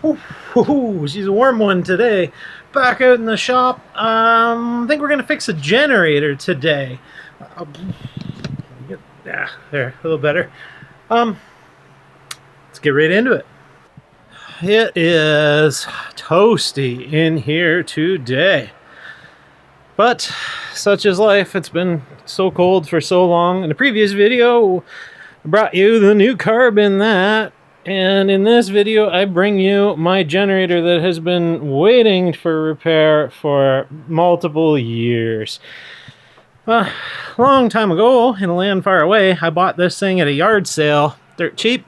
Ooh, she's a warm one today. Back out in the shop. I think we're gonna fix a generator today. Uh, yeah, there, a little better. Um, let's get right into it. It is toasty in here today, but such is life. It's been so cold for so long. In the previous video, I brought you the new carb in that. And in this video, I bring you my generator that has been waiting for repair for multiple years. A long time ago, in a land far away, I bought this thing at a yard sale, dirt cheap.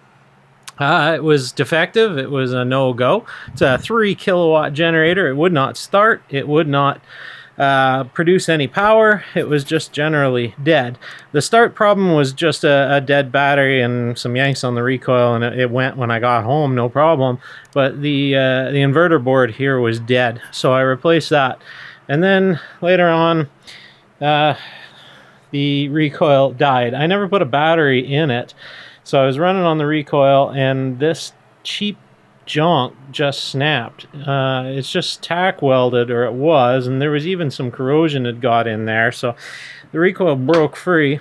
It was defective. It was a no-go. It's a 3 kilowatt generator. It would not start. It would not produce any power. It was just generally dead. The start problem was just a dead battery and some yanks on the recoil, and it went when I got home, no problem. But the inverter board here was dead, so I replaced that. And then later on, the recoil died. I never put a battery in it, so I was running on the recoil, and this cheap junk just snapped. It's just tack welded, or it was, and there was even some corrosion that got in there, so the recoil broke free.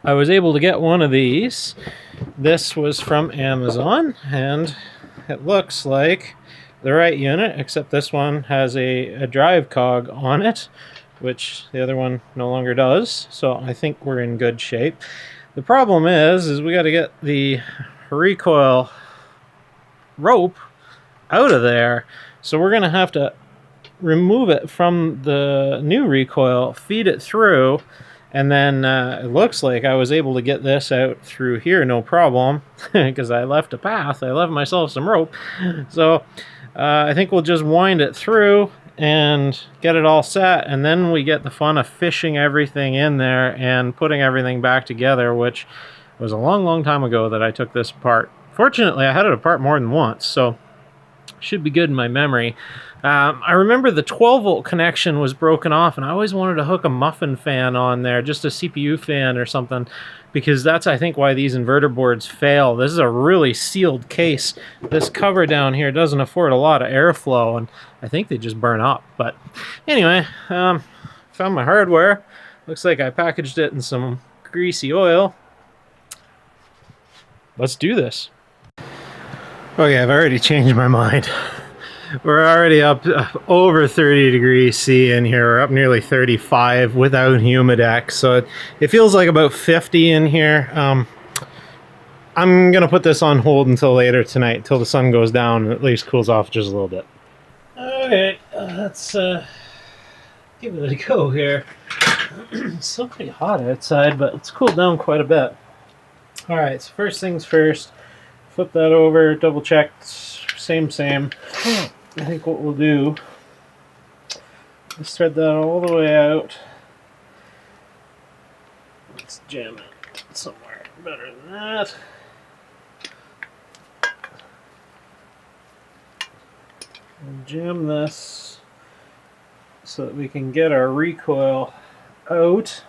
I was able to get one of these. This was from Amazon, and it looks like the right unit, except this one has a drive cog on it, which the other one no longer does, so I think we're in good shape. The problem is we got to get the recoil rope out of there, so we're gonna have to remove it from the new recoil, feed it through, and then it looks like I was able to get this out through here no problem because I left a path. I left myself some rope, so I think we'll just wind it through and get it all set, and then we get the fun of fishing everything in there and putting everything back together, which was a long time ago that I took this apart. Fortunately, I had it apart more than once, so should be good in my memory. I remember the 12 volt connection was broken off, and I always wanted to hook a muffin fan on there, just a CPU fan or something, because that's, I think, why these inverter boards fail. This is a really sealed case. This cover down here doesn't afford a lot of airflow, and I think they just burn up. But anyway, found my hardware. Looks like I packaged it in some greasy oil. Let's do this. Okay, I've already changed my mind. We're already up over 30 degrees C in here. We're up nearly 35 without Humidex, so it feels like about 50 in here. I'm gonna put this on hold until later tonight, until the sun goes down and at least cools off just a little bit. Okay, let's give it a go here. It's still pretty hot outside, but it's cooled down quite a bit. Alright, so first things first, flip that over, double check, same. I think what we'll do is thread that all the way out. Let's jam it somewhere better than that. And jam this so that we can get our recoil out.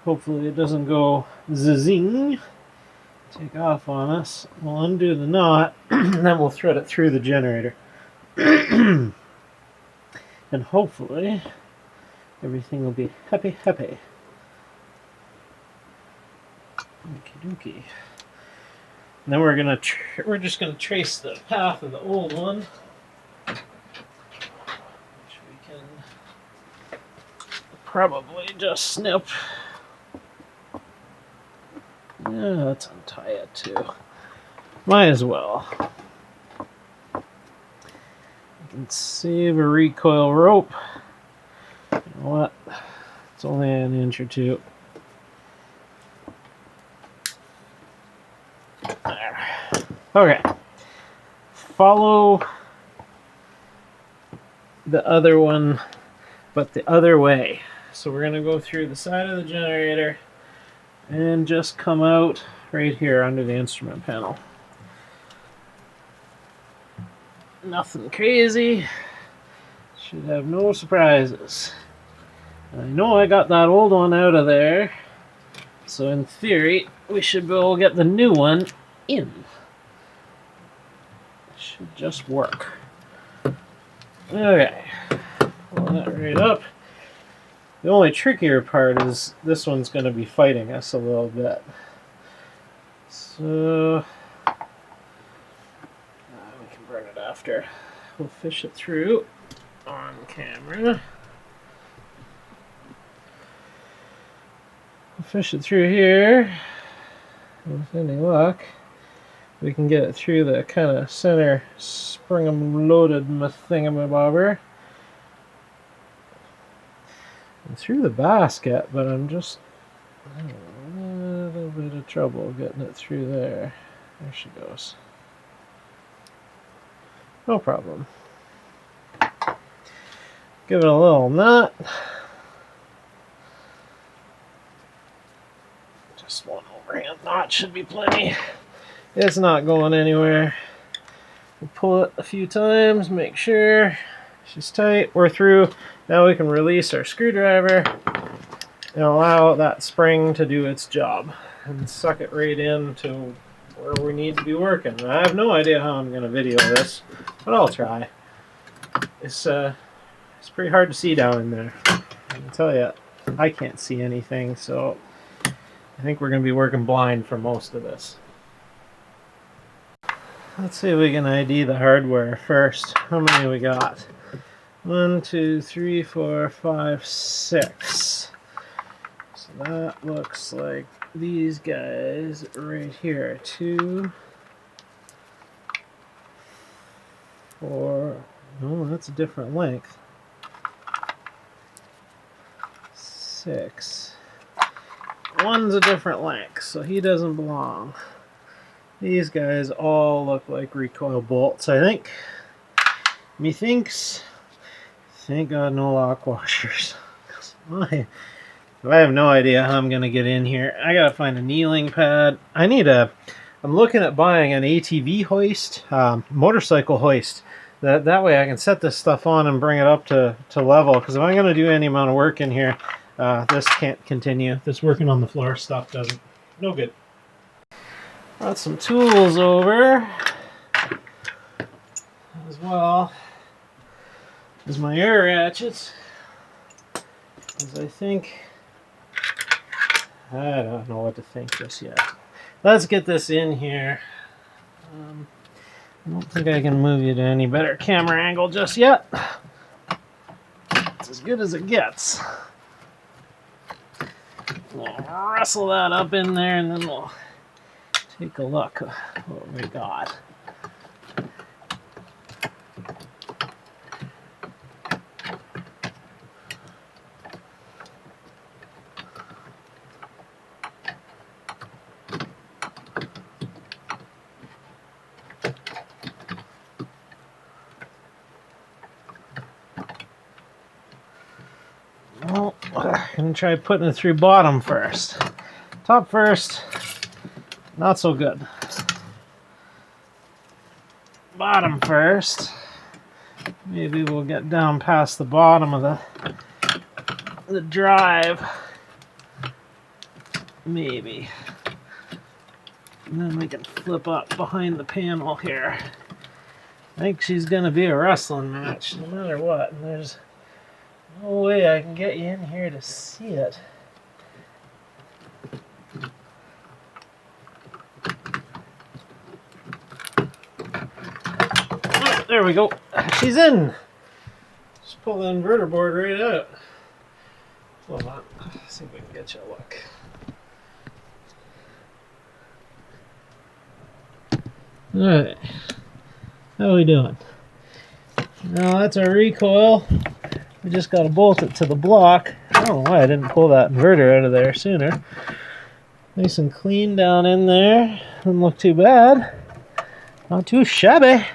Hopefully it doesn't go zing, take off on us. We'll undo the knot, and then we'll thread it through the generator. And hopefully everything will be happy. Okie dokie. And then we're just gonna trace the path of the old one, which we can probably just snip. Yeah, let's untie it too. Might as well. I can save a recoil rope. You know what? It's only an inch or two. There. Okay. Follow the other one, but the other way. So we're going to go through the side of the generator and just come out right here under the instrument panel. Nothing crazy. Should have no surprises. I know I got that old one out of there, so in theory we should be able to get the new one in. should just work. Okay, pull that right up. The only trickier part is this one's going to be fighting us a little bit. So we can burn it after. We'll fish it through on camera. We'll fish it through here. With any luck, we can get it through the kind of center spring-loaded thingamabobber and through the basket, but I'm just having a little bit of trouble getting it through there. There she goes. No problem. Give it a little knot. Just one overhand knot should be plenty. It's not going anywhere. We'll pull it a few times, make sure she's tight. We're through. Now we can release our screwdriver and allow that spring to do its job and suck it right into where we need to be working. I have no idea how I'm going to video this, but I'll try. It's pretty hard to see down in there. I can tell you, I can't see anything, so I think we're going to be working blind for most of this. Let's see if we can ID the hardware first. How many we got? 1, 2, 3, 4, 5, 6. So that looks like these guys right here. 2, 4. No, that's a different length. 6. One's a different length, so he doesn't belong. These guys all look like recoil bolts, I think. Methinks. Thank God no lock washers. I have no idea how I'm going to get in here. I got to find a kneeling pad. I'm looking at buying an ATV hoist, motorcycle hoist. That way I can set this stuff on and bring it up to level. Because if I'm going to do any amount of work in here, this can't continue. This working on the floor stuff doesn't. No good. Brought some tools over as well as my air ratchets, because I think I don't know what to think just yet. Let's get this in here. I don't think I can move you to any better camera angle just yet. It's as good as it gets. We'll wrestle that up in there and then we'll take a look at what we got. Well, I'm going to try putting it through bottom first. Top first, not so good. Bottom first. Maybe we'll get down past the bottom of the drive. Maybe. And then we can flip up behind the panel here. I think she's going to be a wrestling match no matter what. And there's no way I can get you in here to see it. Oh, there we go. She's in. Just pull the inverter board right out. Hold on. Let's see if we can get you a look. Alright. How are we doing? Now that's our recoil. We just got to bolt it to the block. I don't know why I didn't pull that inverter out of there sooner. Nice and clean down in there. Doesn't look too bad. Not too shabby.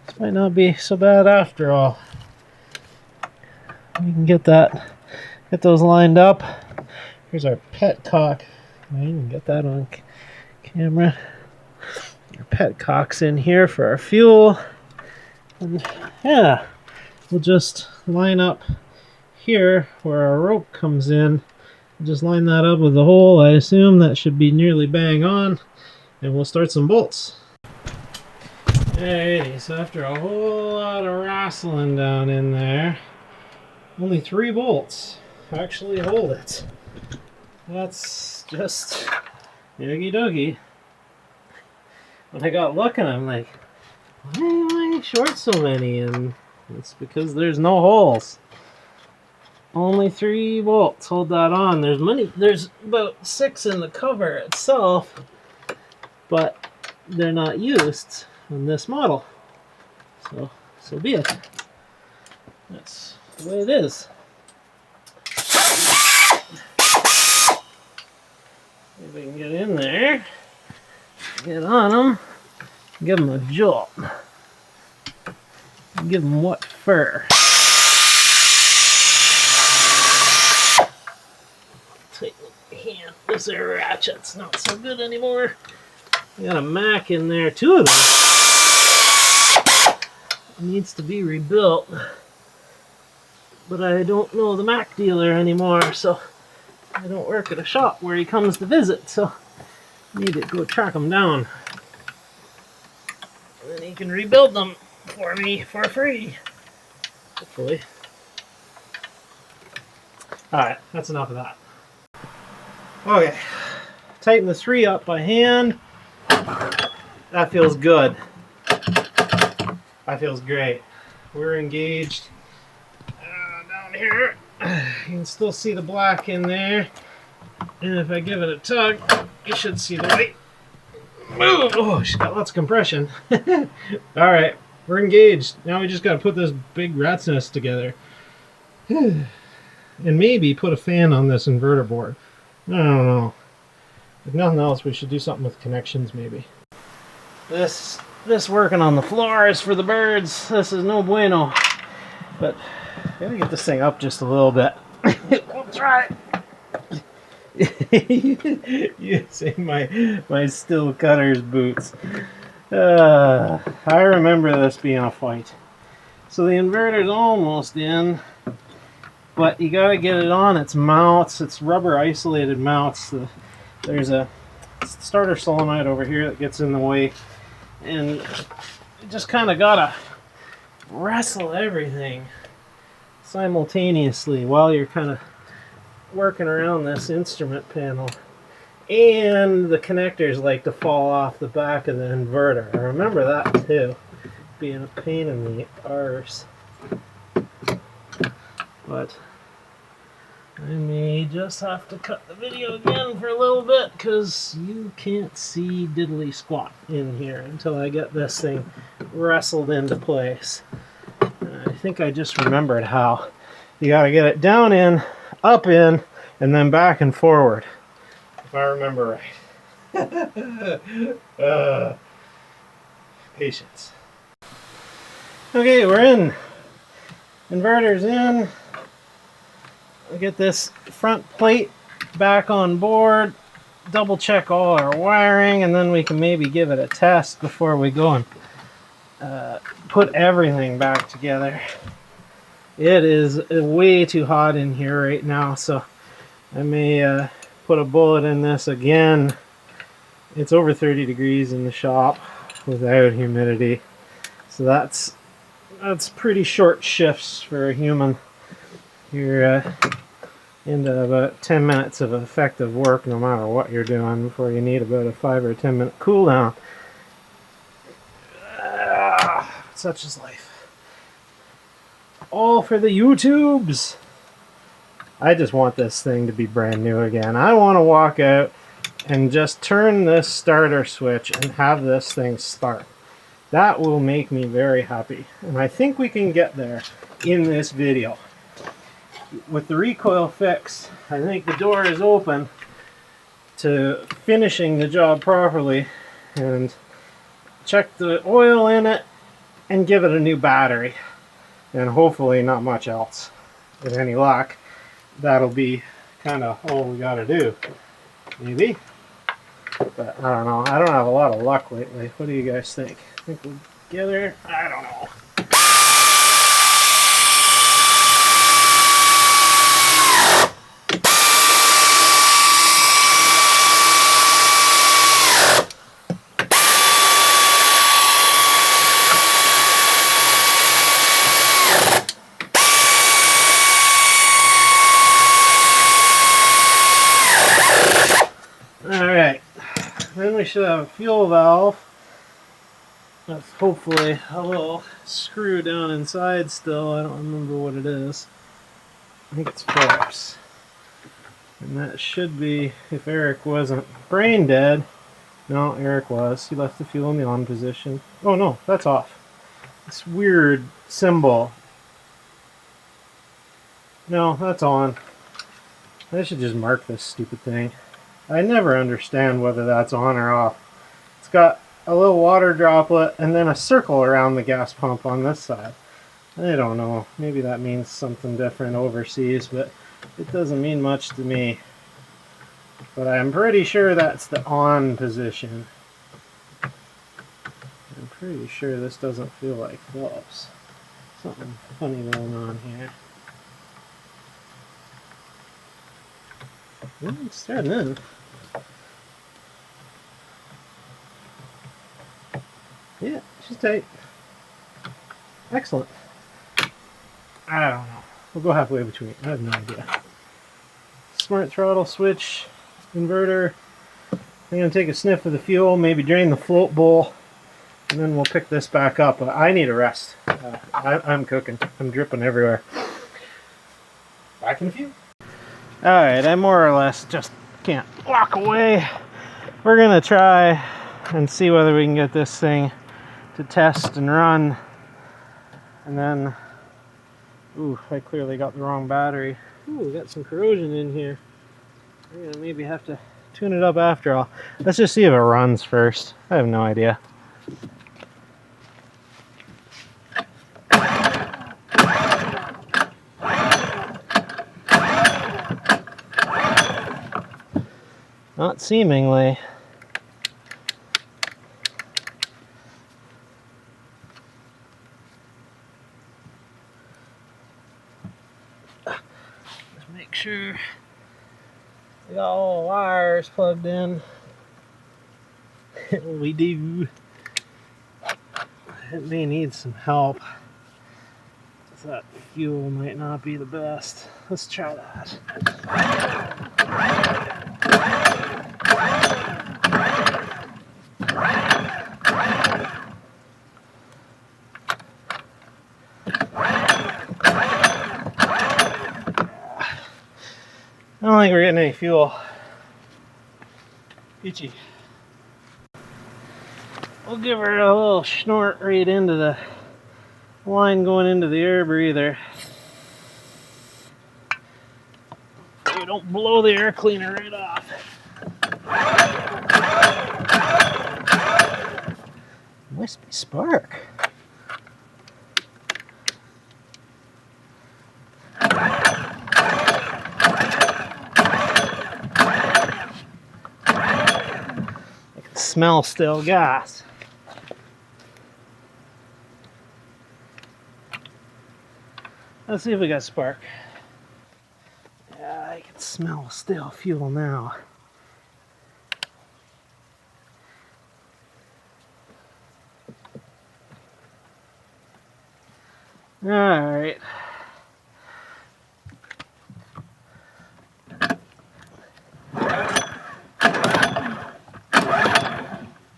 This might not be so bad after all. We can get those lined up. Here's our petcock. You can get that on camera. Our petcock's in here for our fuel. And yeah, we'll just line up here where our rope comes in. We'll just line that up with the hole. I assume that should be nearly bang on. And we'll start some bolts. Alrighty, so after a whole lot of wrestling down in there, only 3 bolts actually hold it. That's just yogi dogi. When I got looking, I'm like, why am I short so many? And it's because there's no holes. Only 3 bolts hold that on. There's about 6 in the cover itself, but they're not used on this model. So be it. That's the way it is. If we can get in there, get on them, give them a jolt, give them what fur. Tighten the hand. This ratchet's not so good anymore. I got a Mac in there, 2 of them. It needs to be rebuilt, but I don't know the Mac dealer anymore, so I don't work at a shop where he comes to visit, so I need to go track him down. And then he can rebuild them for me for free, hopefully. Alright, that's enough of that. Okay, tighten the 3 up by hand. That feels good. That feels great. We're engaged down here. You can still see the black in there. And if I give it a tug, you should see the white move. Oh, she's got lots of compression. Alright, we're engaged. Now we just got to put this big rat's nest together. And maybe put a fan on this inverter board. I don't know. If nothing else, we should do something with connections maybe. This working on the floor is for the birds. This is no bueno. But I gotta get this thing up just a little bit. We'll try. Using my steel cutter's boots. I remember this being a fight. So the inverter's almost in, but you gotta get it on its mounts. It's rubber isolated mounts. There's a starter solenoid over here that gets in the way, and you just kind of gotta wrestle everything simultaneously while you're kind of working around this instrument panel. And the connectors like to fall off the back of the inverter. I remember that too, being a pain in the arse. But I may just have to cut the video again for a little bit because you can't see diddly squat in here until I get this thing wrestled into place. I think I just remembered how you gotta get it down in, up in, and then back and forward, if I remember right. Patience. Okay, we're in. Inverter's in. I'll get this front plate back on board, double check all our wiring, and then we can maybe give it a test before we go and put everything back together. It is way too hot in here right now, so I may put a bullet in this again. It's over 30 degrees in the shop without humidity, so that's pretty short shifts for a human. You're into about 10 minutes of effective work no matter what you're doing before you need about a 5 or 10 minute cool down. Such is life. All for the YouTubes. I just want this thing to be brand new again. I want to walk out and just turn this starter switch and have this thing start. That will make me very happy. And I think we can get there in this video. With the recoil fixed, I think the door is open to finishing the job properly, and check the oil in it and give it a new battery, and hopefully not much else. With any luck, that'll be kind of all we gotta do, maybe. But I don't know. I don't have a lot of luck lately. What do you guys think? Think we'll get there? I don't know. should have a fuel valve. That's hopefully a little screw down inside still. I don't remember what it is. I think it's Phillips. And that should be, if Eric wasn't brain dead. No, Eric was. He left the fuel in the on position. Oh no, that's off. This weird symbol. No, that's on. I should just mark this stupid thing. I never understand whether that's on or off. It's got a little water droplet and then a circle around the gas pump on this side. I don't know. Maybe that means something different overseas, but it doesn't mean much to me. But I'm pretty sure that's the on position. I'm pretty sure this doesn't feel like Phillips. Something funny going on here. Well, it's starting in. Yeah, she's tight. Excellent. I don't know. We'll go halfway between. I have no idea. Smart throttle switch, inverter. I'm going to take a sniff of the fuel, maybe drain the float bowl, and then we'll pick this back up. But I need a rest. I'm cooking. I'm dripping everywhere. Back in a few. Alright, I more or less just can't walk away. We're going to try and see whether we can get this thing to test and run. And then, ooh, I clearly got the wrong battery. Ooh, we got some corrosion in here. We're gonna maybe have to tune it up after all. Let's just see if it runs first. I have no idea. Not seemingly. Make sure we got all the wires plugged in. We do. It may need some help. That fuel might not be the best. Let's try that. I don't think we're getting any fuel. Peachy. We'll give her a little snort right into the line going into the air breather. So we don't blow the air cleaner right off. Must be spark. Smell still gas. Let's see if we got spark. Yeah, I can smell still fuel now. All right.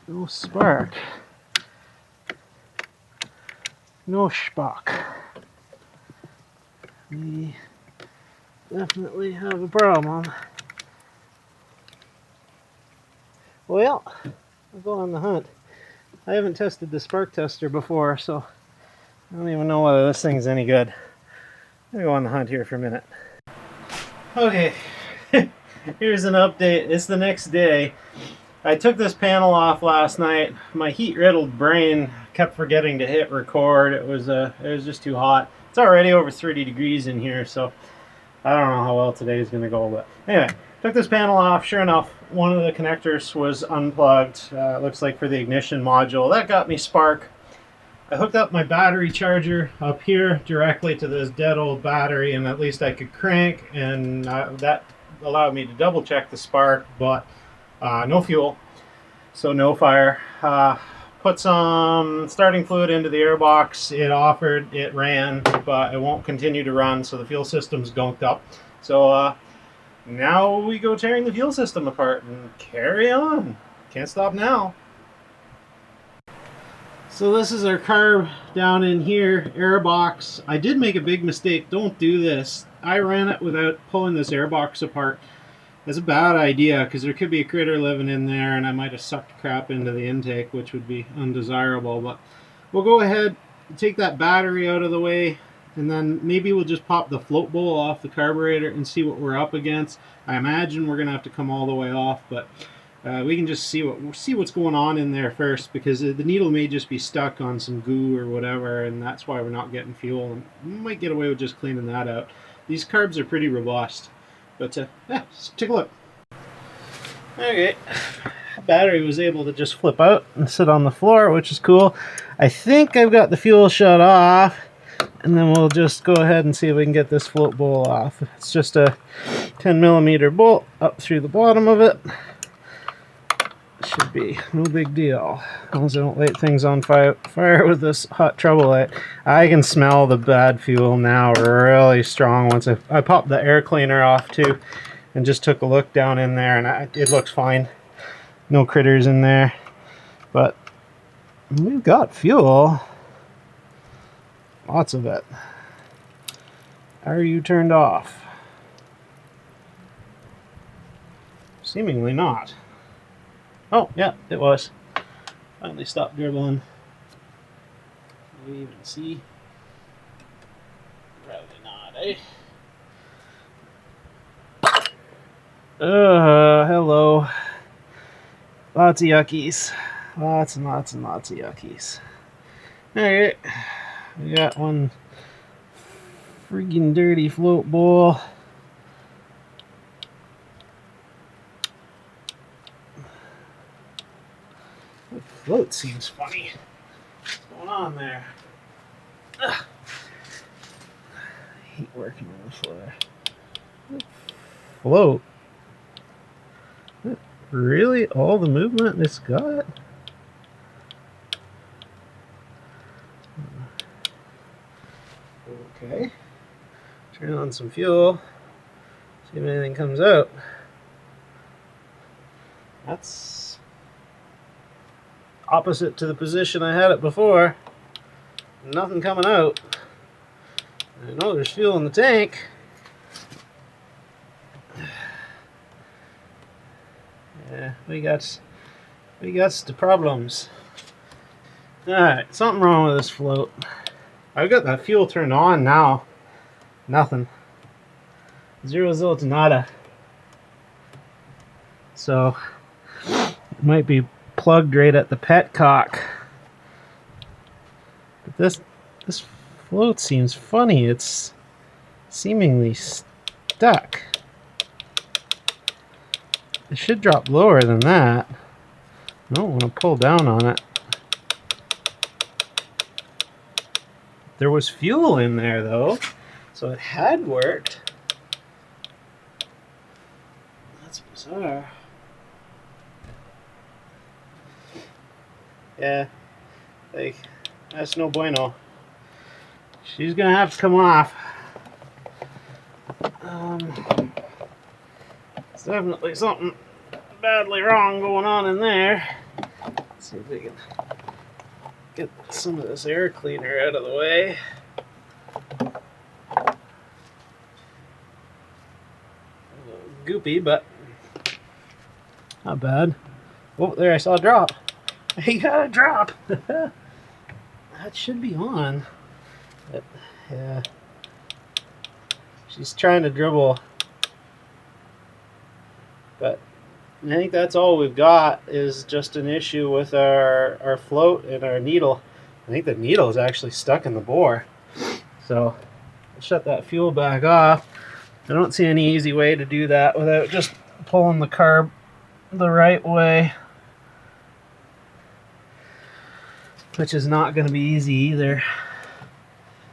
No spark. No spark. We definitely have a problem. Well, I'll go on the hunt. I haven't tested the spark tester before, so I don't even know whether this thing's any good. I'm gonna go on the hunt here for a minute. Okay, here's an update. It's the next day. I took this panel off last night. My heat-riddled brain kept forgetting to hit record. It was just too hot. It's already over 30 degrees in here, so I don't know how well today is going to go. But anyway, took this panel off. Sure enough, one of the connectors was unplugged. Looks like for the ignition module. That got me spark. I hooked up my battery charger up here directly to this dead old battery, and at least I could crank, and that allowed me to double check the spark, but no fuel, so no fire. Put some starting fluid into the airbox. It offered, it ran, but it won't continue to run, so the fuel system's gunked up. So now we go tearing the fuel system apart and carry on. Can't stop now. So this is our carb down in here, air box. I did make a big mistake. Don't do this. I ran it without pulling this air box apart. That's a bad idea because there could be a critter living in there and I might have sucked crap into the intake, which would be undesirable. But we'll go ahead and take that battery out of the way, and then maybe we'll just pop the float bowl off the carburetor and see what we're up against. I imagine we're gonna have to come all the way off, but we can just see what's going on in there first, because the needle may just be stuck on some goo or whatever, and that's why we're not getting fuel. And we might get away with just cleaning that out. These carbs are pretty robust, but yeah, let's take a look. Okay, battery was able to just flip out and sit on the floor, which is cool. I think I've got the fuel shut off, and then we'll just go ahead and see if we can get this float bowl off. It's just a 10mm bolt up through the bottom of it. Should be no big deal, as long as I don't light things on fire with this hot trouble light. I can smell the bad fuel now really strong. Once I popped the air cleaner off too and just took a look down in there, and it looks fine. No critters in there, but we've got fuel, lots of it. Are you turned off? Seemingly not. Oh, yeah, it was. Finally stopped dribbling. Can we even see? Probably not, eh? Hello. Lots of yuckies. Lots and lots and lots of yuckies. Alright. We got one freaking dirty float bowl. The float seems funny. What's going on there? Ugh. I hate working on the floor. Float? Is that really all the movement it's got? Okay. Turn on some fuel. See if anything comes out. That's opposite to the position I had it before. Nothing coming out. I know there's fuel in the tank. Yeah, we got the problems. Alright, something wrong with this float. I've got that fuel turned on now. Nothing. Zero to nada. So it might be plugged right at the petcock. But this float seems funny. It's seemingly stuck. It should drop lower than that. I don't want to pull down on it. There was fuel in there though, so it had worked. That's bizarre. Yeah, like, that's no bueno. She's gonna have to come off. There's definitely something badly wrong going on in there. Let's see if we can get some of this air cleaner out of the way. A little goopy, but not bad. Oh, there, I saw a drop. He got a drop. That should be on. But, yeah. She's trying to dribble. But I think that's all we've got is just an issue with our float and our needle. I think the needle is actually stuck in the bore. So I'll shut that fuel back off. I don't see any easy way to do that without just pulling the carb the right way, which is not going to be easy either.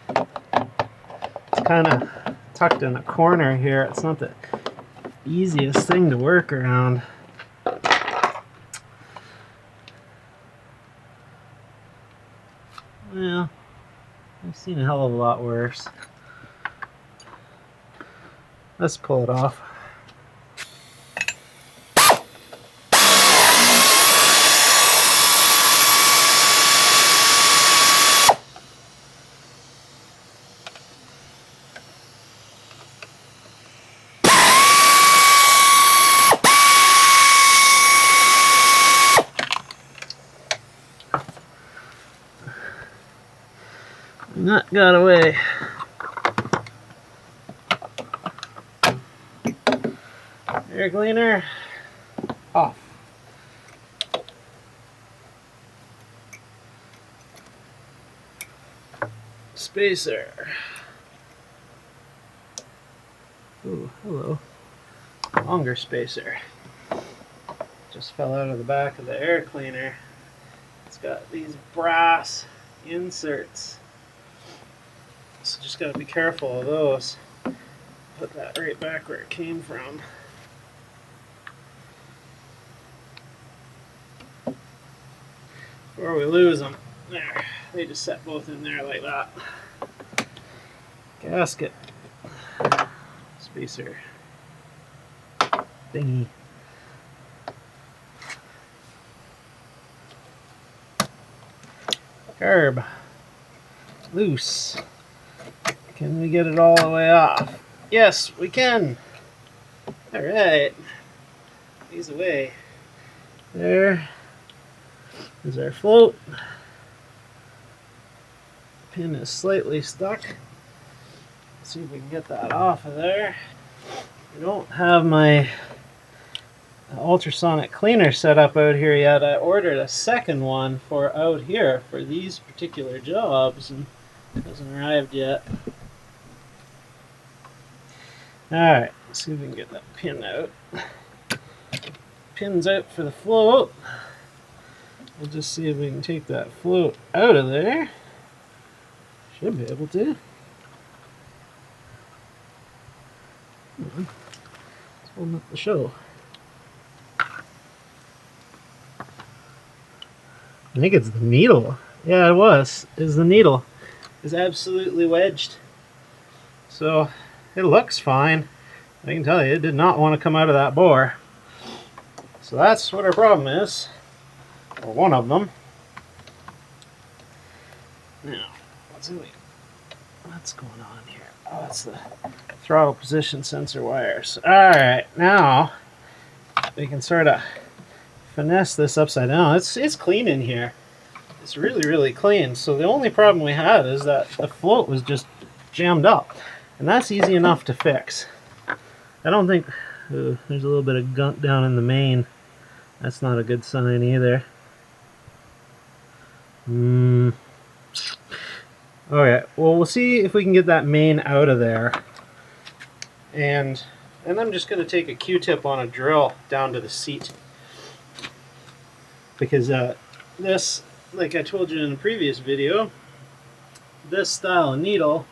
It's kind of tucked in a corner here. It's not the easiest thing to work around. Well, I've seen a hell of a lot worse. Let's pull it off. Nut got away. Air cleaner off. Spacer. Ooh, hello. Longer spacer. Just fell out of the back of the air cleaner. It's got these brass inserts. So just gotta be careful of those. Put that right back where it came from. Before we lose them. There. They just set both in there like that. Gasket. Spacer. Thingy. Carb. Loose. Can we get it all the way off? Yes, we can. Alright. Ease away. There is our float. Pin is slightly stuck. Let's see if we can get that off of there. I don't have my ultrasonic cleaner set up out here yet. I ordered a second one for out here for these particular jobs, and it hasn't arrived yet. Alright, let's see if we can get that pin out. Pin's out for the float. We'll just see if we can take that float out of there. Should be able to. Come on. Let's hold up the show. I think it's the needle. Yeah, it was. It's the needle. It's absolutely wedged. So it looks fine. I can tell you, it did not want to come out of that bore. So that's what our problem is. Or one of them. Now, let's see what's going on here. Oh, that's the throttle position sensor wires. Alright, now we can sort of finesse this upside down. It's clean in here. It's really, really clean. So the only problem we had is that the float was just jammed up. And that's easy enough to fix. I don't think... there's a little bit of gunk down in the main. That's not a good sign either. Okay, well, we'll see if we can get that main out of there. And I'm just going to take a Q-tip on a drill down to the seat. Because this, like I told you in a previous video, this style of needle,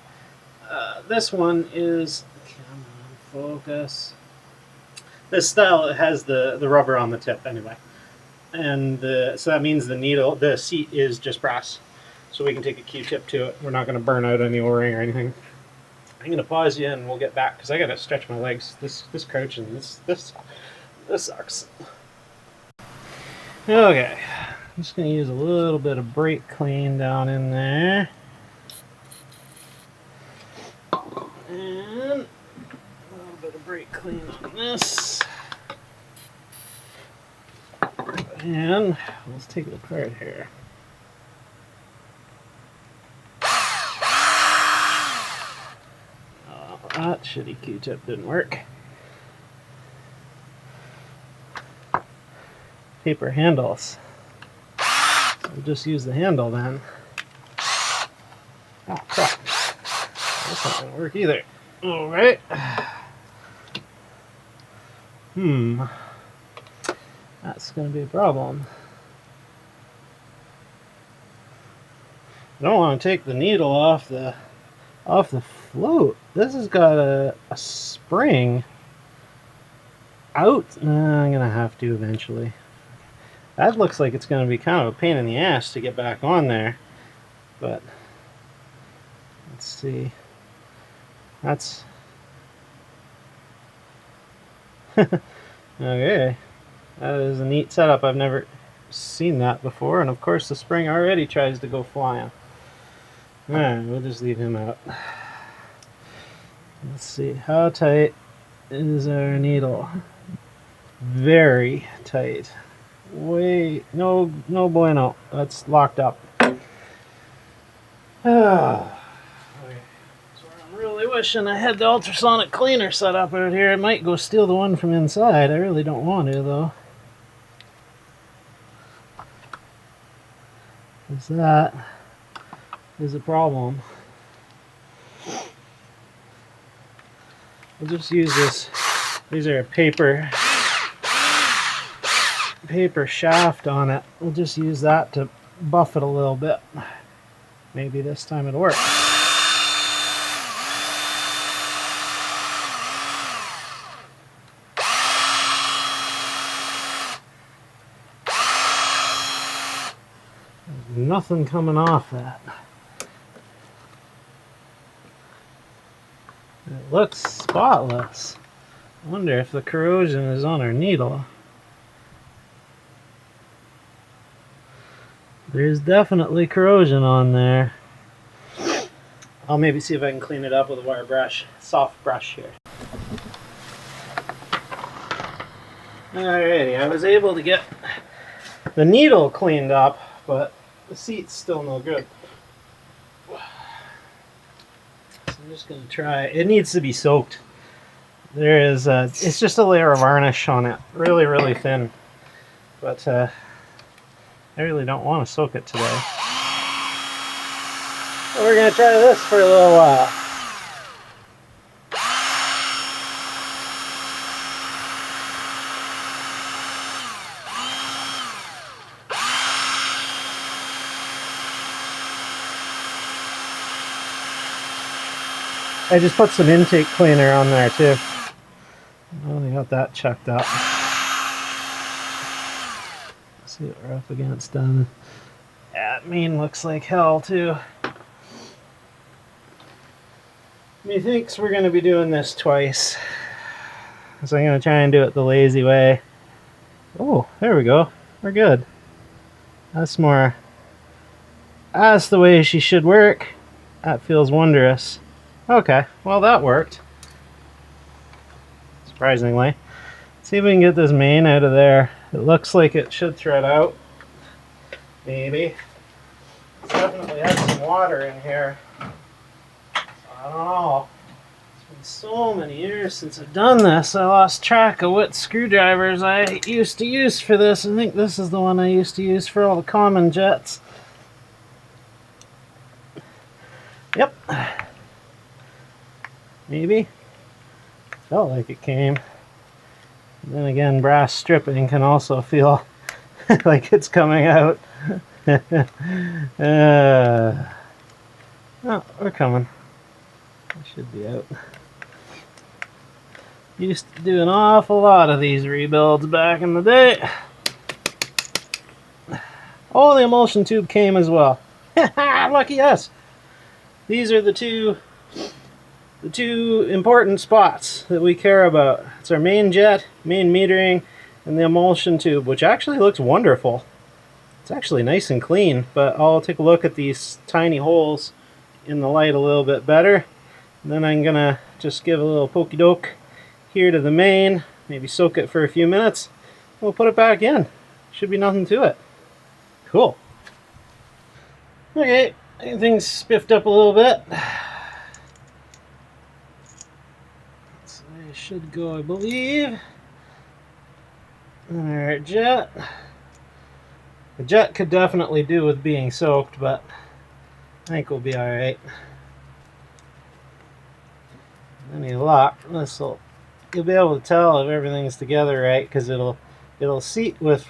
this one is, come on, focus. This style has the rubber on the tip anyway. And so that means the needle, the seat is just brass. So we can take a Q-tip to it. We're not going to burn out any O-ring or anything. I'm going to pause you and we'll get back because I got to stretch my legs. This crouching, this sucks. Okay, I'm just going to use a little bit of brake clean down in there. And a little bit of brake clean on this. And let's take it apart here. Oh, that shitty Q-tip didn't work. Paper handles. We'll just use the handle then. Oh crap. That's not gonna work either. Alright. That's gonna be a problem. I don't want to take the needle off the float. This has got a spring out. I'm gonna have to eventually. That looks like it's going to be kind of a pain in the ass to get back on there. But let's see. That's okay. That is a neat setup. I've never seen that before. And of course the spring already tries to go flying. Alright, we'll just leave him out. Let's see. How tight is our needle? Very tight. Wait, no bueno. That's locked up. Oh, okay. So I'm really wishing I had the ultrasonic cleaner set up out here. I might go steal the one from inside. I really don't want to, though. Because that is a problem. I'll just use this. These are a paper shaft on it. We'll just use that to buff it a little bit. Maybe this time it'll work. There's nothing coming off that. It looks spotless. I wonder if the corrosion is on our needle. There's definitely corrosion on there. I'll maybe see if I can clean it up with a wire brush, soft brush here. Alrighty, I was able to get the needle cleaned up, but the seat's still no good. So I'm just gonna try. It needs to be soaked. There is it's just a layer of varnish on it, really, really thin. But I really don't want to soak it today. So we're gonna try this for a little while. I just put some intake cleaner on there too. I only got that checked up. Let's see what we're up against done. That main looks like hell too. Methinks we're going to be doing this twice. So I'm going to try and do it the lazy way. Oh, there we go. We're good. That's more... That's the way she should work. That feels wondrous. Okay, well that worked. Surprisingly. Let's see if we can get this main out of there. It looks like it should thread out. Maybe. It's definitely has some water in here. I don't know. It's been so many years since I've done this. I lost track of what screwdrivers I used to use for this. I think this is the one I used to use for all the common jets. Yep. Maybe. Felt like it came. Then again, brass stripping can also feel like it's coming out. Oh, we're coming. It should be out. Used to do an awful lot of these rebuilds back in the day. Oh, the emulsion tube came as well. Lucky us. These are the two important spots that we care about. It's our main jet, main metering, and the emulsion tube, which actually looks wonderful. It's actually nice and clean, but I'll take a look at these tiny holes in the light a little bit better. And then I'm gonna just give a little pokey doke here to the main, maybe soak it for a few minutes. We'll put it back in. Should be nothing to it. Cool. Okay, everything's spiffed up a little bit. So it should go, I believe. Alright, jet. The jet could definitely do with being soaked, but I think we'll be alright. Any luck, you'll be able to tell if everything's together right, because it'll seat with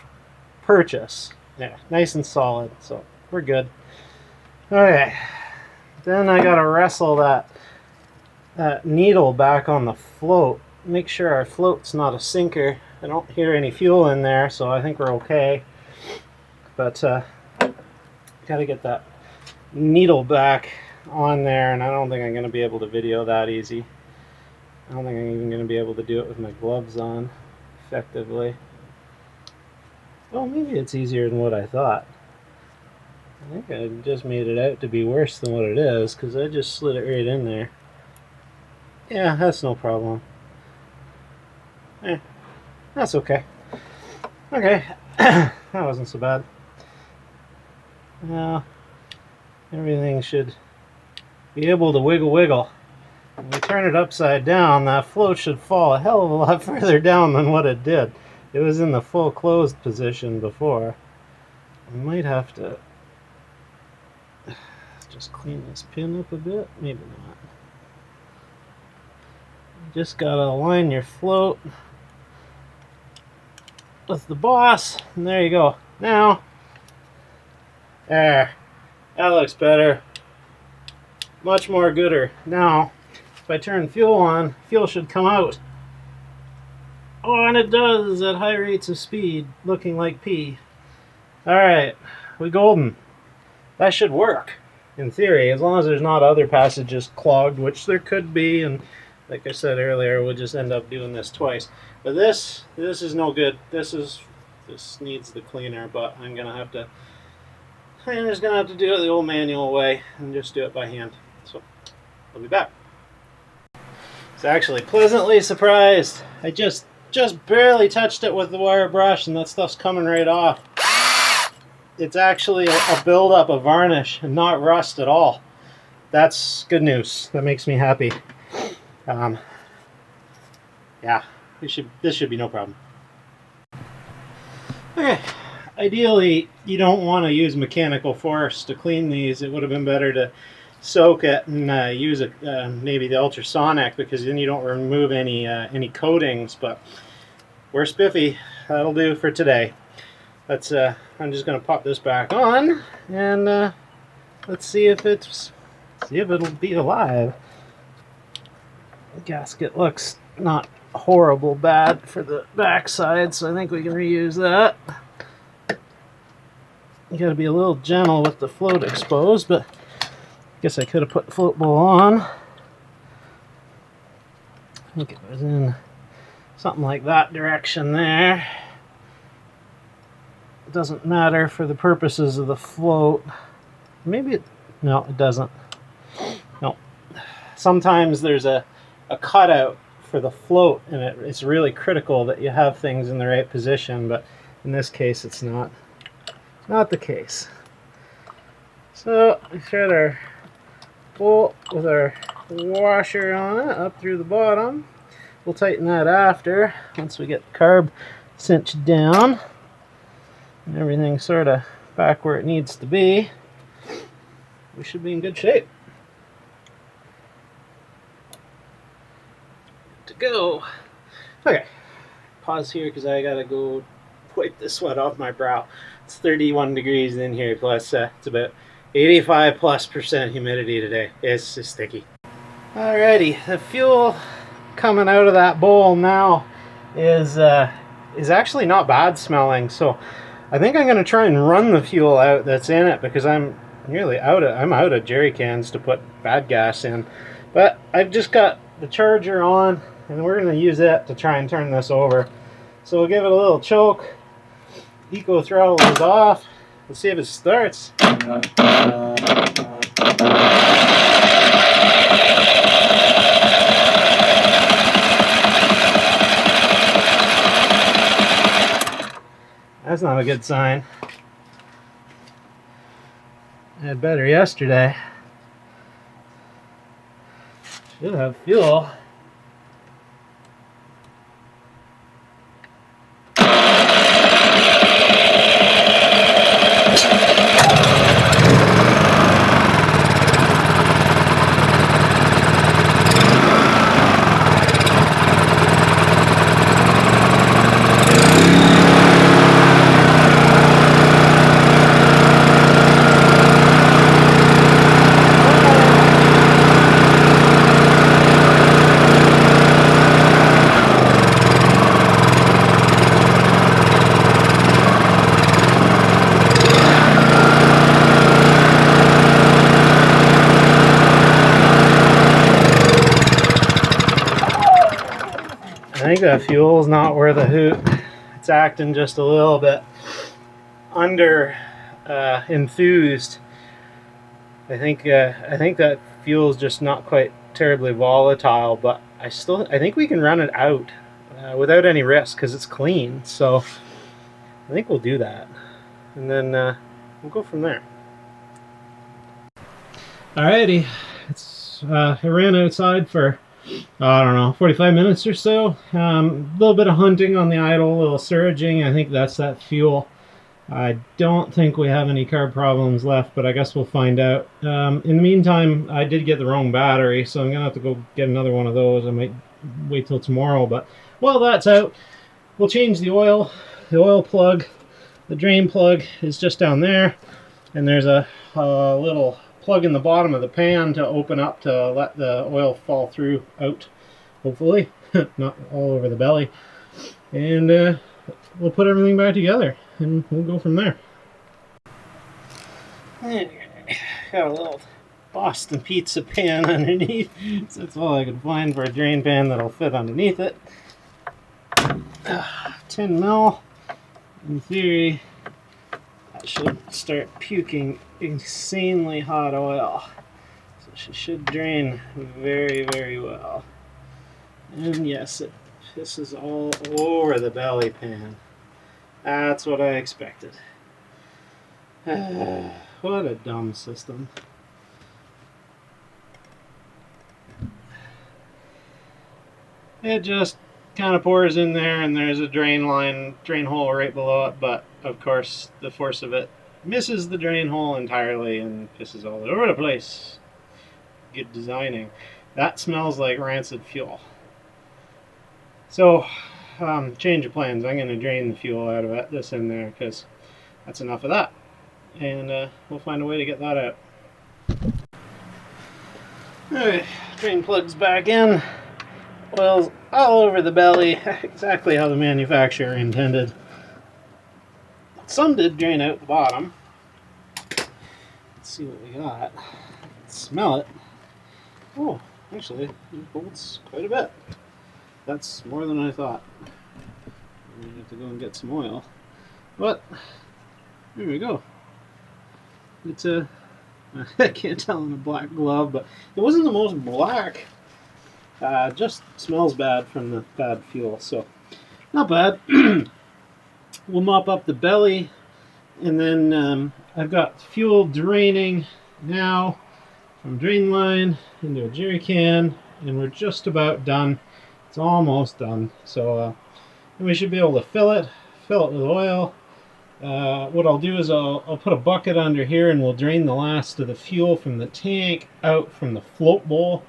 purchase. Yeah, nice and solid, so we're good. Okay, then I gotta wrestle that needle back on the float. Make sure our float's not a sinker. I don't hear any fuel in there, so I think we're okay. But gotta get that needle back on there, and I don't think I'm gonna be able to video that easy. I don't think I'm even going to be able to do it with my gloves on effectively. Well, maybe it's easier than what I thought. I think I just made it out to be worse than what it is, because I just slid it right in there. Yeah, that's no problem. That's okay. Okay, that wasn't so bad. Now, everything should be able to wiggle. When we turn it upside down, that float should fall a hell of a lot further down than what it did. It was in the full closed position before. I might have to just clean this pin up a bit. Maybe not. You just gotta align your float with the boss, and there you go. Now, there. That looks better. Much more gooder. Now, if I turn fuel on, fuel should come out. Oh, and it does at high rates of speed, looking like pee. Alright, we golden. That should work, in theory, as long as there's not other passages clogged, which there could be, and like I said earlier, we'll just end up doing this twice. But this is no good. This needs the cleaner, but I'm just gonna have to do it the old manual way and just do it by hand. So I'll be back. It's actually pleasantly surprised. I just barely touched it with the wire brush, and that stuff's coming right off. It's actually a buildup of varnish and not rust at all. That's good news. That makes me happy. Yeah, this should be no problem. Okay, ideally you don't want to use mechanical force to clean these. It would have been better to soak it and use maybe the ultrasonic, because then you don't remove any coatings. But we're spiffy. That'll do for today. I'm just going to pop this back on, and let's see if it'll be alive. The gasket looks not horrible bad for the backside, so I think we can reuse that. You got to be a little gentle with the float exposed, but I guess I could have put the float bowl on. I think it was in something like that direction there. It doesn't matter for the purposes of the float. Maybe no, it doesn't. No. Sometimes there's a cutout for the float, and it's really critical that you have things in the right position, but in this case it's not the case. So we thread our bolt with our washer on it up through the bottom. We'll tighten that after, once we get the carb cinched down and everything sort of back where it needs to be. We should be in good shape to go. Okay, pause here because I gotta go wipe the sweat off my brow. It's 31 degrees in here, plus it's about 85+% humidity today. It's just sticky. Alrighty, the fuel coming out of that bowl now is actually not bad smelling. So I think I'm going to try and run the fuel out that's in it, because I'm out of jerry cans to put bad gas in. But I've just got the charger on, and we're going to use it to try and turn this over. So we'll give it a little choke. Eco throttle is off. Let's see if it starts. That's not a good sign. I had better yesterday. Should have fuel. I think that fuel's not worth a hoot. It's acting just a little bit under enthused. I think that fuel's just not quite terribly volatile, but I think we can run it out without any risk because it's clean. So I think we'll do that, and then we'll go from there. Alrighty, I ran outside for I don't know 45 minutes or so. A little bit of hunting on the idle, a little surging. I think that's that fuel. I don't think we have any carb problems left, but I guess we'll find out. In the meantime, I did get the wrong battery, so I'm gonna have to go get another one of those. I might wait till tomorrow, but while that's out, we'll change the oil. The oil plug, the drain plug is just down there, and there's a little plug in the bottom of the pan to open up to let the oil fall through out, hopefully, not all over the belly. And we'll put everything back together and we'll go from there. Got a little Boston pizza pan underneath, so that's all I could find for a drain pan that'll fit underneath it. 10 mil. In theory, that should start puking insanely hot oil. So she should drain very, very well. And yes, it pisses all over the belly pan. That's what I expected. What a dumb system. It just kind of pours in there, and there's a drain hole right below it, but of course the force of it misses the drain hole entirely and pisses all over the place. Good designing. That smells like rancid fuel. So, change of plans. I'm going to drain the fuel out of this in there because that's enough of that. And we'll find a way to get that out. Alright, drain plug's back in. Oil's all over the belly, exactly how the manufacturer intended. Some did drain out the bottom. Let's see what we got. Let's smell it. Oh, actually, it holds quite a bit. That's more than I thought. I'm going to have to go and get some oil. But, there we go. It's a, I can't tell in a black glove, but it wasn't the most black. Just smells bad from the bad fuel, so not bad. We'll mop up the belly, and then I've got fuel draining now from drain line into a jerry can, and we're just about done. It's almost done, so we should be able to fill it with oil. What I'll do is I'll put a bucket under here, and we'll drain the last of the fuel from the tank out from the float bowl,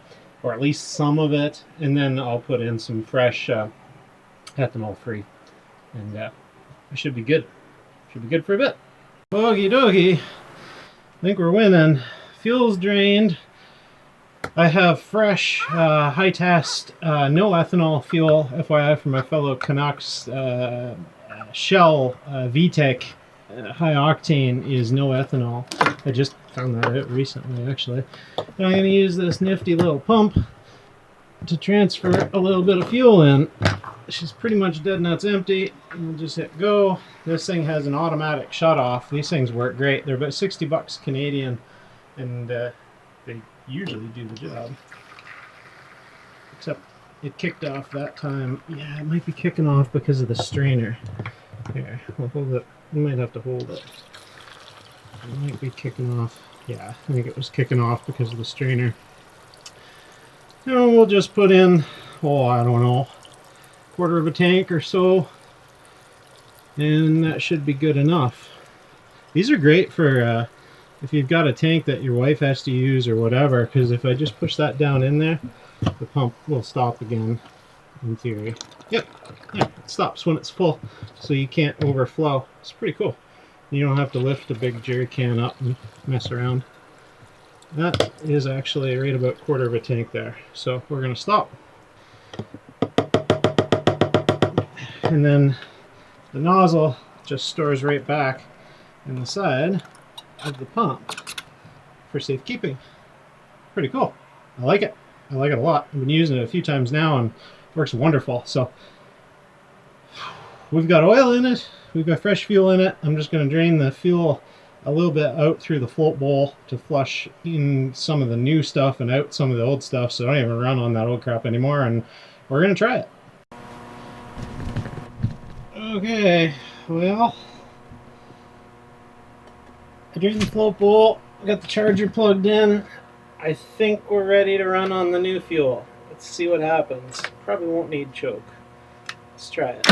or at least some of it, and then I'll put in some fresh ethanol free, and it should be good. Should be good for a bit. Okie dokie. I think we're winning. Fuel's drained. I have fresh, high test, no ethanol fuel, FYI, for my fellow Canucks. Shell VTEC high octane is no ethanol. I just found that out recently, actually. And I'm going to use this nifty little pump to transfer a little bit of fuel in. She's pretty much dead nuts empty. And we'll just hit go. This thing has an automatic shut off. These things work great. They're about 60 bucks Canadian, and they usually do the job. Except it kicked off that time. Yeah, it might be kicking off because of the strainer. Here, we'll hold it. We might have to hold it. It might be kicking off. Yeah, I think it was kicking off because of the strainer. And we'll just put in, oh, I don't know, quarter of a tank or so. And that should be good enough. These are great for if you've got a tank that your wife has to use or whatever, because if I just push that down in there, the pump will stop again, in theory. Yep, yeah, it stops when it's full, so you can't overflow. It's pretty cool. You don't have to lift a big jerry can up and mess around. That is actually right about quarter of a tank there, so we're going to stop. And then the nozzle just stores right back in the side of the pump for safekeeping. Pretty cool. I like it. I like it a lot. I've been using it a few times now and it works wonderful. So we've got oil in it. We've got fresh fuel in it. I'm just going to drain the fuel a little bit out through the float bowl to flush in some of the new stuff and out some of the old stuff, so I don't even run on that old crap anymore, and we're going to try it. Okay, well, I drained the float bowl. I got the charger plugged in. I think we're ready to run on the new fuel. Let's see what happens. Probably won't need choke. Let's try it.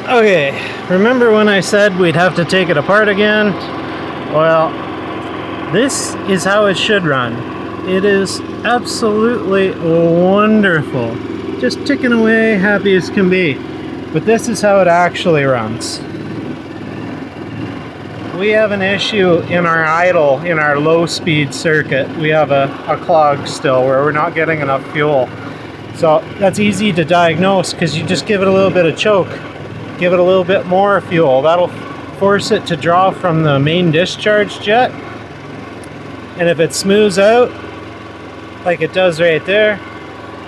Okay, remember when I said we'd have to take it apart again? Well, this is how it should run. It is absolutely wonderful. Just ticking away, happy as can be. But this is how it actually runs. We have an issue in our idle, in our low speed circuit. We have a clog still where we're not getting enough fuel. So that's easy to diagnose because you just give it a little bit of choke. Give it a little bit more fuel. That'll force it to draw from the main discharge jet. And if it smooths out, like it does right there,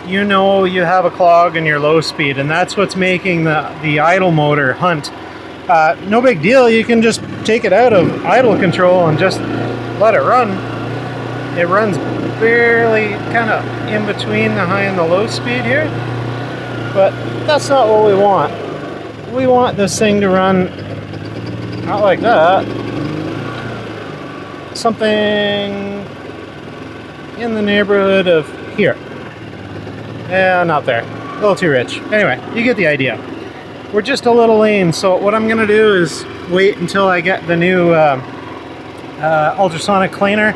you know you have a clog in your low speed, and that's what's making the idle motor hunt. No big deal, you can just take it out of idle control and just let it run. It runs barely kind of in between the high and the low speed here, but that's not what we want. We want this thing to run not like that, something in the neighborhood of here. Not there, a little too rich. Anyway, you get the idea. We're just a little lean, so what I'm gonna do is wait until I get the new ultrasonic cleaner,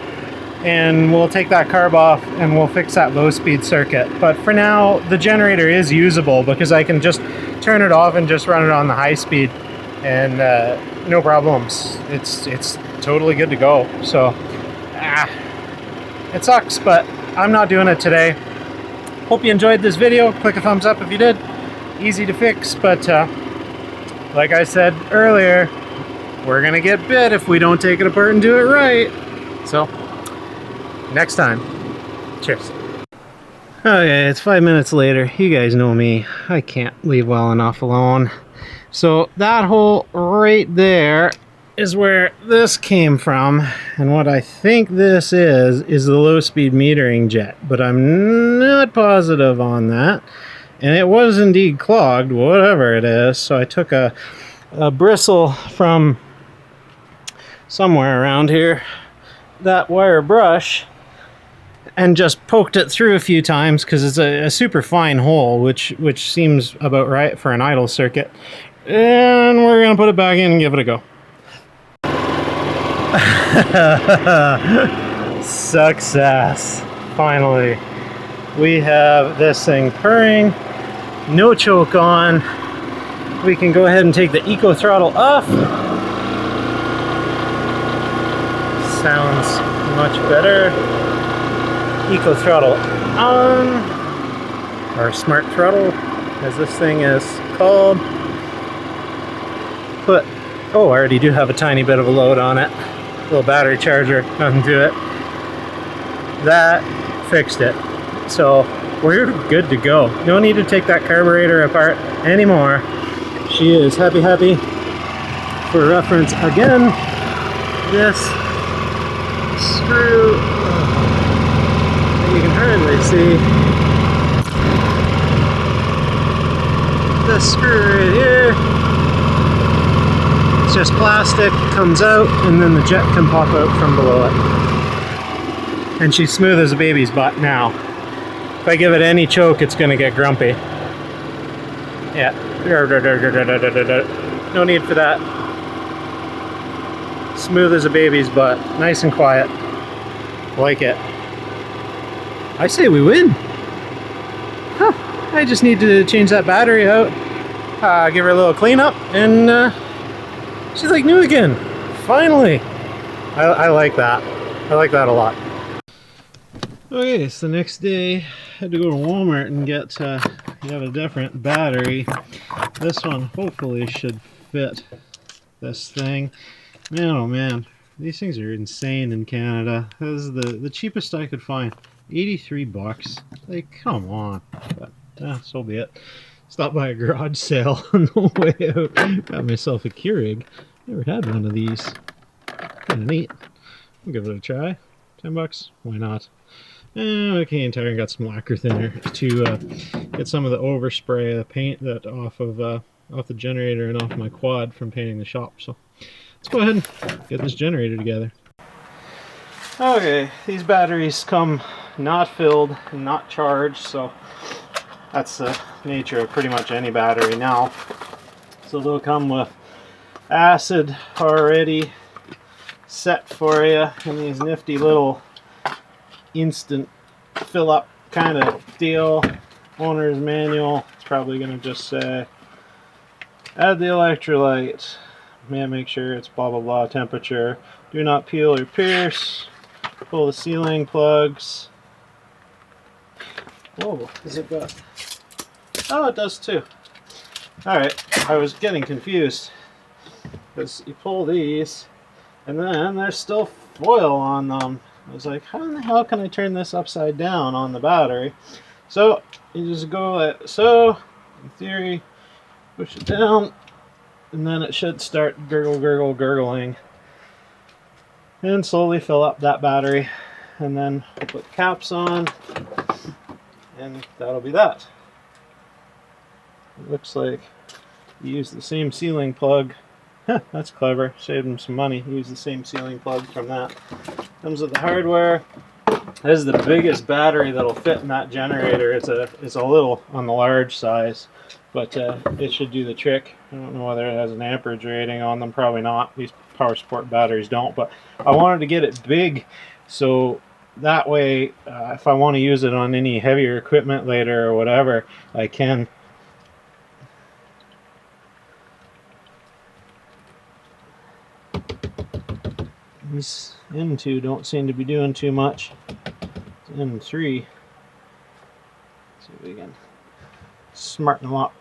and we'll take that carb off and we'll fix that low speed circuit. But for now, the generator is usable because I can just turn it off and just run it on the high speed, and no problems. It's totally good to go. So it sucks, but I'm not doing it today. Hope you enjoyed this video. Click a thumbs up if you did. Easy to fix, but like I said earlier, we're gonna get bit if we don't take it apart and do it right. So next time, cheers. Okay, it's 5 minutes later. You guys know me. I can't leave well enough alone. So that hole right there is where this came from. And what I think this is the low speed metering jet. But I'm not positive on that. And it was indeed clogged, whatever it is. So I took a bristle from somewhere around here, that wire brush, and just poked it through a few times because it's a super fine hole, which seems about right for an idle circuit. And we're gonna put it back in and give it a go. Success! Finally, we have this thing purring, no choke on. We can go ahead and take the eco throttle off. Sounds much better. Eco throttle on, or smart throttle as this thing is called. But oh, I already do have a tiny bit of a load on it. Little battery charger, nothing to it. That fixed it. So we're good to go. No need to take that carburetor apart anymore. She is happy. For reference again, this screw, you can hardly see, this screw right here, it's just plastic, comes out, and then the jet can pop out from below it. And she's smooth as a baby's butt now. If I give it any choke, it's gonna get grumpy. Yeah, no need for that. Smooth as a baby's butt, nice and quiet. Like it. I say we win. Huh. I just need to change that battery out, give her a little cleanup, and she's like new again. Finally. I like that. I like that a lot. Okay, so the next day, I had to go to Walmart and get yet a different battery. This one hopefully should fit this thing. Man, oh man, these things are insane in Canada. This is the cheapest I could find. 83 bucks. Like, come on. But so be it. Stopped by a garage sale on the way out. Got myself a Keurig. Never had one of these. Kind of neat. I'll give it a try. $10. Why not? Okay, and I got some lacquer thinner to get some of the overspray of paint that off the generator and off my quad from painting the shop. So let's go ahead and get this generator together. Okay, these batteries come not filled and not charged, so that's the nature of pretty much any battery now. So they'll come with acid already set for you in these nifty little instant fill up kind of deal. Owner's manual. It's probably going to just say add the electrolyte. Make sure it's blah blah blah temperature. Do not peel or pierce. Pull the sealing plugs. Whoa, has it got... Oh, it does too. Alright, I was getting confused. Because you pull these, and then there's still foil on them. I was like, how in the hell can I turn this upside down on the battery? So, you just go like so, in theory, push it down, and then it should start gurgling. And slowly fill up that battery. And then we'll put caps on, and that'll be that. It looks like you use the same sealing plug. That's clever. Saved them some money. Use the same sealing plug from that. Comes with the hardware. This is the biggest battery that'll fit in that generator. It's a little on the large size, but it should do the trick. I don't know whether it has an amperage rating on them. Probably not. These power sport batteries don't. But I wanted to get it big, so that way, if I want to use it on any heavier equipment later or whatever, I can. These M2 don't seem to be doing too much. It's M3. Let's see if we can smarten them up.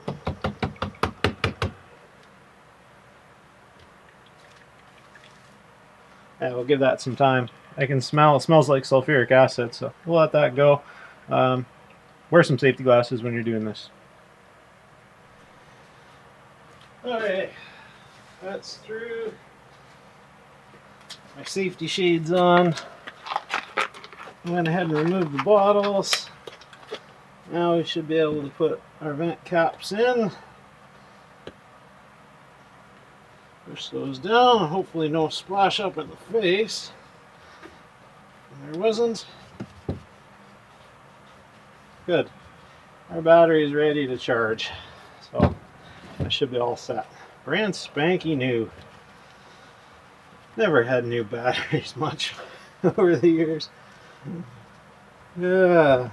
Yeah, we'll give that some time. I can smell, it smells like sulfuric acid, so we'll let that go. Wear some safety glasses when you're doing this. Okay, that's through. My safety shades on. I went ahead and removed the bottles. Now we should be able to put our vent caps in. Push those down. Hopefully no splash up in the face. There wasn't. Good. Our battery is ready to charge. So I should be all set. Brand spanky new. Never had new batteries much over the years. Yeah.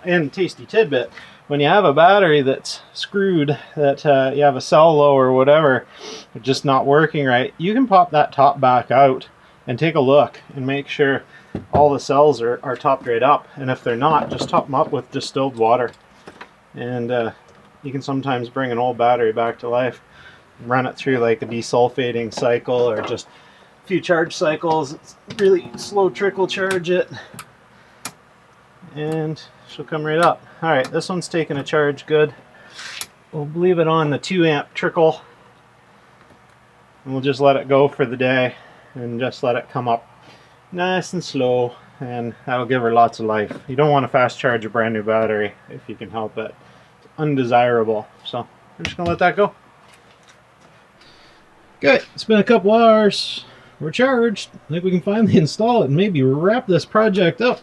And tasty tidbit, when you have a battery that's screwed, that you have a cell low or whatever, just not working right, you can pop that top back out and take a look and make sure all the cells are topped right up. And if they're not, just top them up with distilled water. And you can sometimes bring an old battery back to life. Run it through like a desulfating cycle or just a few charge cycles. It's really slow trickle charge it, and she'll come right up. Alright, this one's taking a charge good. We'll leave it on the 2 amp trickle, and we'll just let it go for the day and just let it come up nice and slow, and that'll give her lots of life. You don't want to fast charge a brand new battery if you can help it. It's undesirable. So we're just gonna let that go. Okay, it's been a couple hours. We're charged. I think we can finally install it and maybe wrap this project up.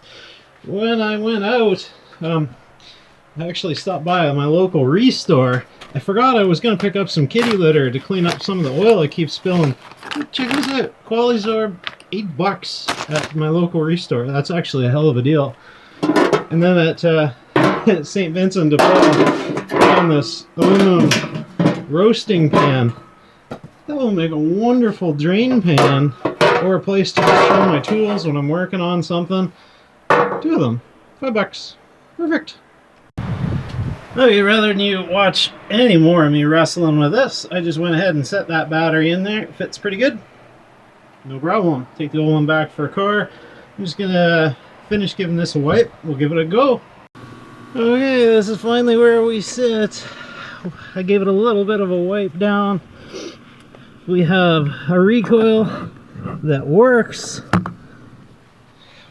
When I went out, I actually stopped by my local Restore. I forgot I was going to pick up some kitty litter to clean up some of the oil I keep spilling. Check this out. Qualisorb, $8 at my local Restore. That's actually a hell of a deal. And then at St. Vincent de Paul, I found this aluminum roasting pan. That will make a wonderful drain pan or a place to show my tools when I'm working on something. 2 of them, $5. Perfect. Okay, rather than you watch any more of me wrestling with this, I just went ahead and set that battery in there. It fits pretty good. No problem. Take the old one back for a core. I'm just gonna finish giving this a wipe. We'll give it a go. Okay, this is finally where we sit. I gave it a little bit of a wipe down. We have a recoil that works.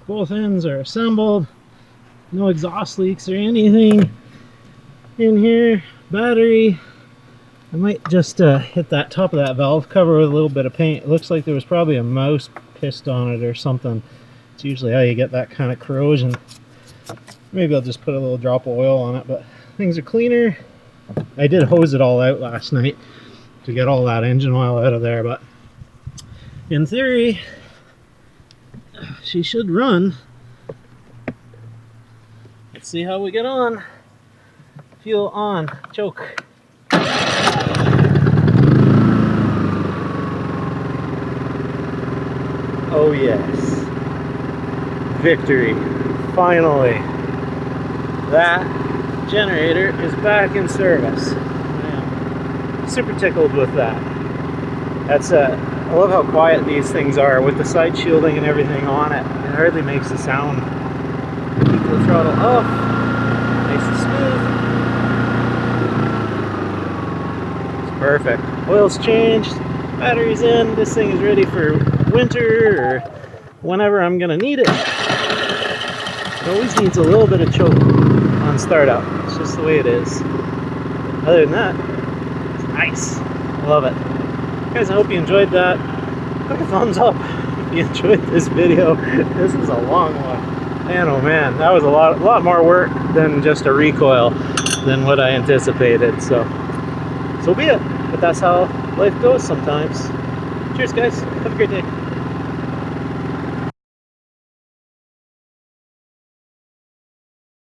Both ends are assembled. No exhaust leaks or anything in here. Battery. I might just hit that top of that valve cover with a little bit of paint. It looks like there was probably a mouse pissed on it or something. It's usually how you get that kind of corrosion. Maybe I'll just put a little drop of oil on it, but things are cleaner. I did hose it all out last night to get all that engine oil out of there, but in theory, she should run. Let's see how we get on. Fuel on, choke. Oh yes, victory, finally. That generator is back in service. I am super tickled with that. That's I love how quiet these things are with the side shielding and everything on it. It hardly makes a sound. Keep the throttle off, nice and smooth. It's perfect. Oil's changed, battery's in. This thing is ready for winter or whenever I'm gonna need it. It always needs a little bit of choke on startup. It's just the way it is. Other than that, it's nice. I love it. Guys, I hope you enjoyed that. Click a thumbs up if you enjoyed this video. This is a long one. Man, oh man, that was a lot more work than just a recoil than what I anticipated. So be it. But that's how life goes sometimes. Cheers, guys. Have a great day.